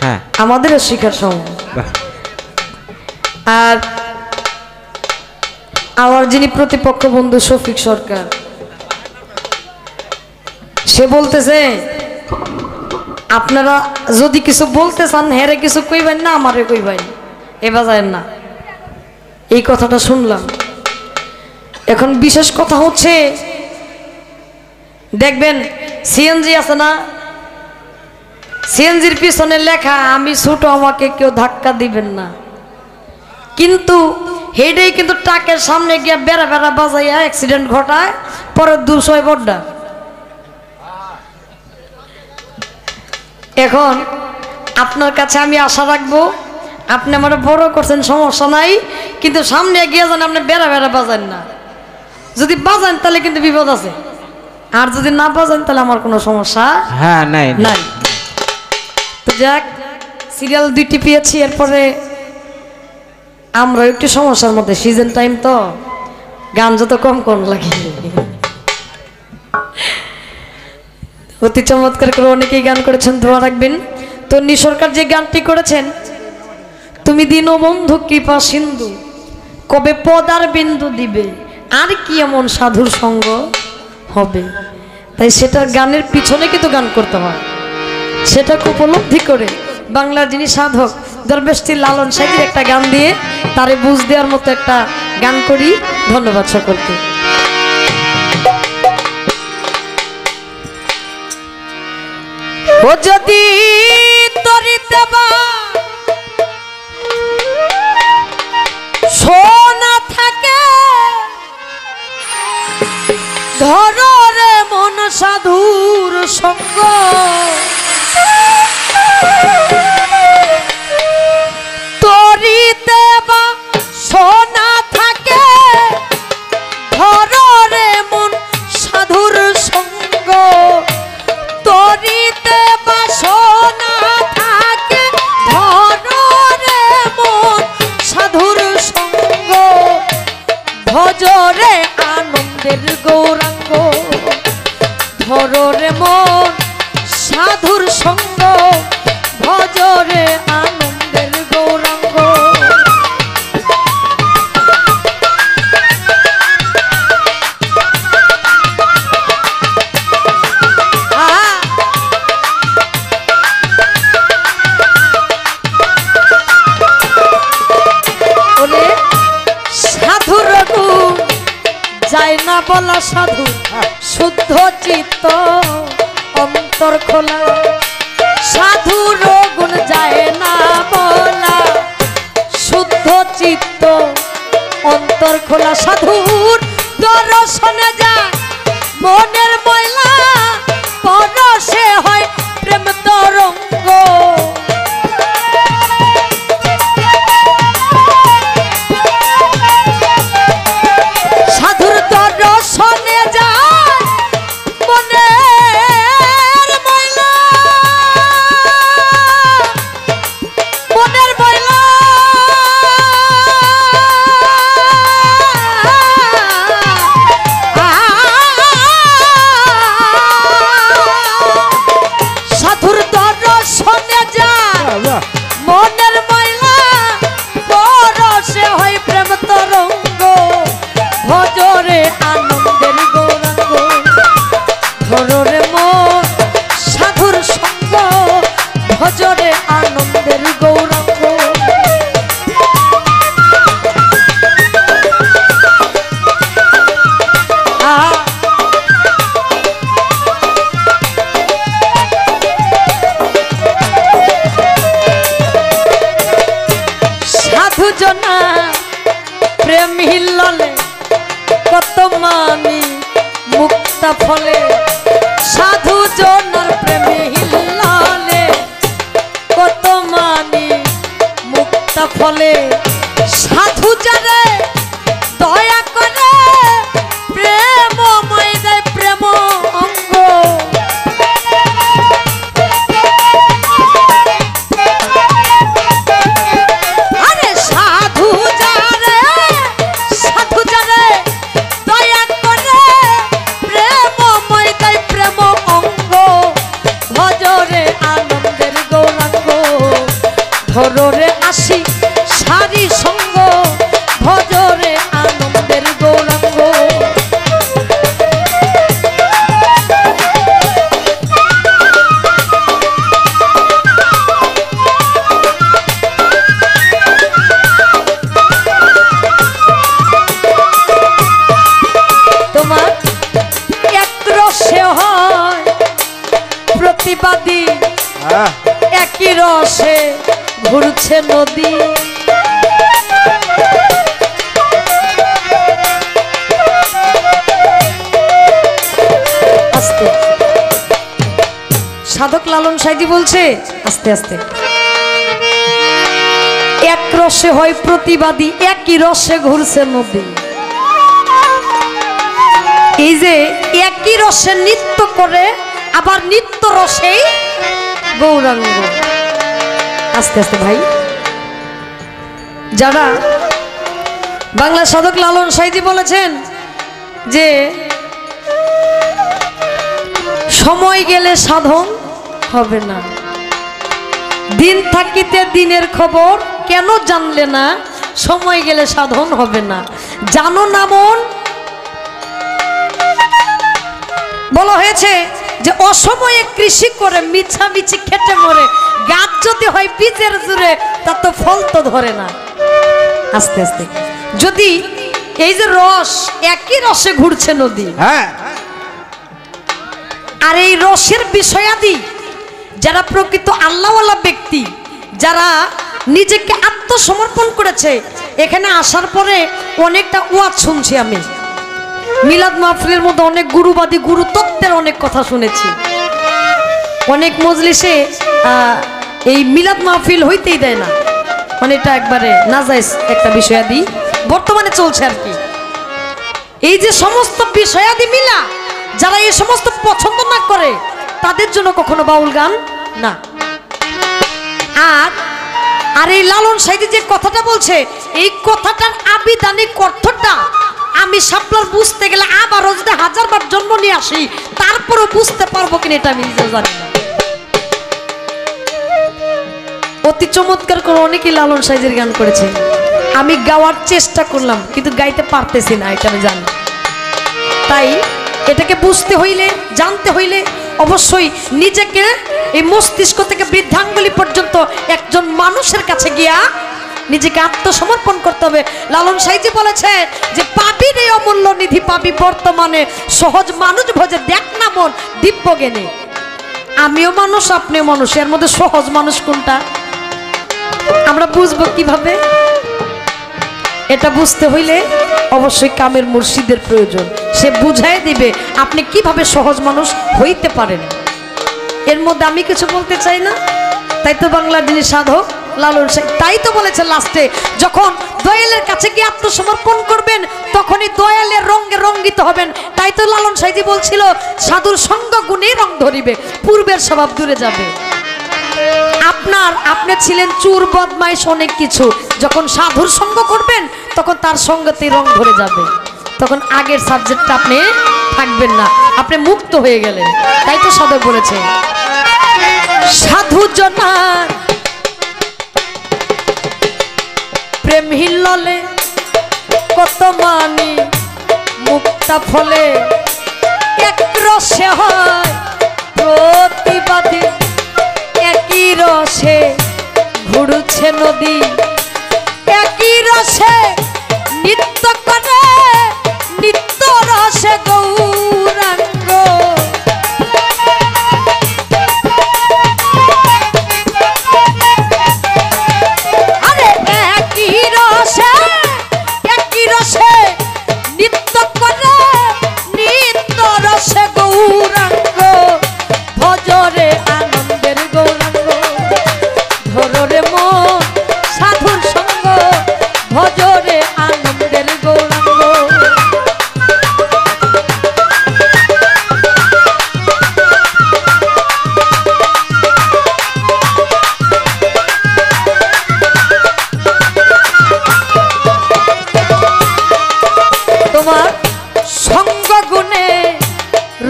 হ্যাঁ আমাদেরও শিখার সময়। আর আমার যিনি প্রতিপক্ষ বন্ধু শফিক সরকার, সে বলতেছে আপনারা যদি কিছু বলতে চান হেরে কিছু কইবেন না, আমারে কইবেন, এ বাজায়েন না। এই কথাটা শুনলাম। এখন বিশেষ কথা হচ্ছে, দেখবেন সিএনজি আছে না, সিএনজির পিছনে লেখা আমি ছোট, আমাকে কেউ ধাক্কা দিবেন না, কিন্তু হেডেই কিন্তু ট্রাকের সামনে গিয়ে বেড়া বেড়া বাজাইয়া অ্যাক্সিডেন্ট ঘটায়, পরে 200 বড্ডা। এখন আপনার কাছে আমি আশা রাখবো, আপনি আমার বড় করছেন সমস্যা নাই, কিন্তু সামনে গিয়ে যেন আপনি বেড়া বেড়া বাজান না। যদি বাজান তাহলে কিন্তু বিপদ আছে, আর যদি না বাজান তাহলে আমার কোনো সমস্যা হ্যাঁ নাই নাই। তো যাক, সিরিয়াল 2টি পেয়েছি, এরপরে আমরা একটু সমস্যার মধ্যে, সিজন টাইম তো গান যত কম কম লাগে। অতি চমৎকার করে অনেকেই গান করেছেন, দোয়া রাখবেন। তো নিসরকার যে গানটি করেছেন, তুমি দীনবন্ধু কৃপা সিন্ধু, কবে পদার বিন্দু দিবে, আর কি এমন সাধুর সঙ্গ হবে। তাই সেটার গানের পিছনে কিন্তু গান করতে হয়, সেটাকে উপলব্ধি করে বাংলার যিনি সাধক দরবেশটি লালন সাহেবের একটা গান দিয়ে তারে বুঝ দেওয়ার মতো একটা গান করি। ধন্যবাদ সকলকে। ও যদি তরিতে বা সোনা থাকে, ধরো রে মন সাধুর সঙ্গ, তরিতে বা সোনা থাকে, ধরো রে মন সাধুর সঙ্গ, তরিতে বা সোনা থাকে, ধরো রে মন সাধুর সঙ্গ, ভজরে আনন্দের গৌরাঙ্গ, ধরো রে মন সাধুর সঙ্গ, ভজরে আনন্দের গৌরাঙ্গ। সাধুর গুণ যায় না বলা, সাধু শুদ্ধ চিত্ত অন্তর খোলা, সাধুর গুণ যায় না বলা, শুদ্ধ চিত্ত অন্তর খোলা, সাধুর দর্শনে যায় মনের ময়লা, পরশে হয় প্রেম তরঙ্গ, সাধুর দর্শনে যায় মনের ময়লা, মনের ময়লা, সাধুর দর্শনে যায় মনের ময়লা, পরশে হয় প্রেম তরঙ্গ, ভজরে আনন্দের গৌরাঙ্গ, ধরো রে মন সাধুর সঙ্গ, ভজরে আনন্দের গৌরাঙ্গ। সাধু জনা প্রেম হিল্ললে কত মানি মুক্তা ফলে, সাধু জনার প্রেমে হিল্লালে কত মানি একই রসে ঘুরছে নদী। আস্তে সাধক লালন সাইজি বলছে আস্তে আস্তে, এক রসে হয় প্রতিবাদী, একই রসে ঘুরছে নদী। এই যে একই রসে নৃত্য করে, আবার নিত্য রসেই গৌরাঙ্গ। আস্তে আস্তে ভাই, যারা বাংলা সাধক লালন সাইজি বলেছেন যে সময় গেলে সাধন হবে না, দিন থাকিতে দিনের খবর কেন জানলে না, সময় গেলে সাধন হবে না, জানো না মন। বলা হয়েছে যে অসময়ে কৃষি করে মিছামিছি খেটে মরে, গাছ যদি হয় বীজের জুড়ে তার তো ফল তো ধরে না। আস্তে আস্তে যদি এই যে রস, একই রসে ঘুরছে নদী, হ্যাঁ, আর এই রসের বিষয়াদি যারা প্রকৃত আল্লাহওয়ালা ব্যক্তি, যারা নিজেকে আত্মসমর্পণ করেছে, এখানে আসার পরে অনেকটা ওয়াজ শুনছি আমি, মিলাদ মাহফিলের মধ্যে অনেক গুরুবাদী গুরু তত্ত্বের অনেক কথা শুনেছি। অনেক মজলিসে এই মিলাদ মাহফিল হইতেই দেয় না, মানে এটা একবারে নাজায়েজ একটা বিষয়াদি বর্তমানে চলছে আর কি। এই যে সমস্ত বিষয়াদি মিলা, যারা এই সমস্ত পছন্দ না করে তাদের জন্য কখনো বাউল গান না। আর এই লালন সাইজি যে কথাটা বলছে, এই কথাটার আবিধানিক অর্থটা আমি সাপলার বুঝতে গেলে আবারও যদি 1000 বার জন্ম নিয়ে আসি তারপরও বুঝতে পারবো কিনা এটা আমি নিজেও জানি না। অতি চমৎকার করে অনেকেই লালন সাইজির গান করেছে, আমি গাওয়ার চেষ্টা করলাম কিন্তু গাইতে পারতেছি না, এটা আমি জানি। তাই এটাকে বুঝতে হইলে, জানতে হইলে অবশ্যই নিজেকে এই মস্তিষ্ক থেকে বৃদ্ধাঙ্গুলি পর্যন্ত একজন মানুষের কাছে গিয়া নিজেকে আত্মসমর্পণ করতে হবে। লালন সাইজি বলেছে যে পাবি রে অমূল্য নিধি, পাবি বর্তমানে সহজ মানুষ ভোজে, দেখ না মন দিব্য জ্ঞানে। আমিও মানুষ, আপনিও মানুষ, এর মধ্যে সহজ মানুষ কোনটা আমরা বুঝবো কিভাবে? এটা বুঝতে হইলে অবশ্যই কামের মুর্শিদের প্রয়োজন, সে বুঝাই দিবে আপনি কিভাবে সহজ মানুষ হইতে পারেন। এর মধ্যে আমি কিছু বলতে চাই না। তাই তো বাংলার যিনি সাধক লালন সাইজি, তাই তো বলেছে লাস্টে, যখন দয়ালের কাছে গিয়ে আত্মসমর্পণ করবেন তখনই দয়ালের রঙে রঙ্গিত হবেন। তাই তো লালন সাইজি বলছিল, সাধুর সঙ্গ গুণে রং ধরিবে, পূর্বের স্বভাব দূরে যাবে। আপনি ছিলেন চুর, বদমাইশ, অনেক কিছু, যখন সাধুর সঙ্গ করবেন তখন তার সঙ্গতে রং ধরে যাবে, তখন আগের সাবজেক্টটা আপনি থাকবেন না, আপনি মুক্ত হয়ে গেলেন। তাই তো সাধক বলেছে, সাধু জনার প্রেম হিললে কত মানি মুক্তা ফলে, এক রসে হয় প্রতিবাদী, একই রসে ঘুরছে নদী, একই রসে নিত্য করে, নিত্য রসে গৌরাঙ্গ। আরে একই রসে, একই রসে নিত্য করে, নিত্য রসে গৌরাঙ্গ। ভজরে আনন্দের গৌরাঙ্গ, ধরে মন সাধুর সঙ্গ, ভজরে আনন্দের গৌরাঙ্গ। তোমার সঙ্গ গুণে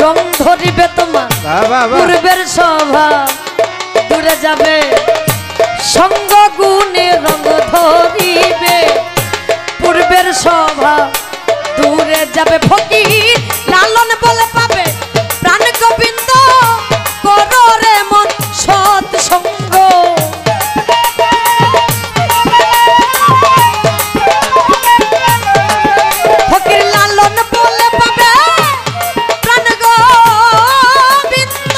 রং ধরিবে, তোমার পূর্বের স্বভাব দূরে যাবে, সঙ্গ গুণে রং ধরিবে, পূর্বের স্বভাব দূরে যাবে। ফকির লালন বলে পাবে প্রাণ গোবিন্দ, করো রে মন সৎ সঙ্গ। ফকির লালন বলে পাবে প্রাণ গোবিন্দ,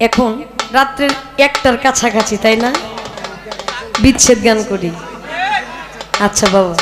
এখন রাত্রের 1টার কাছাকাছি, তাই না? বিচ্ছেদ গান করি। আচ্ছা বাবা।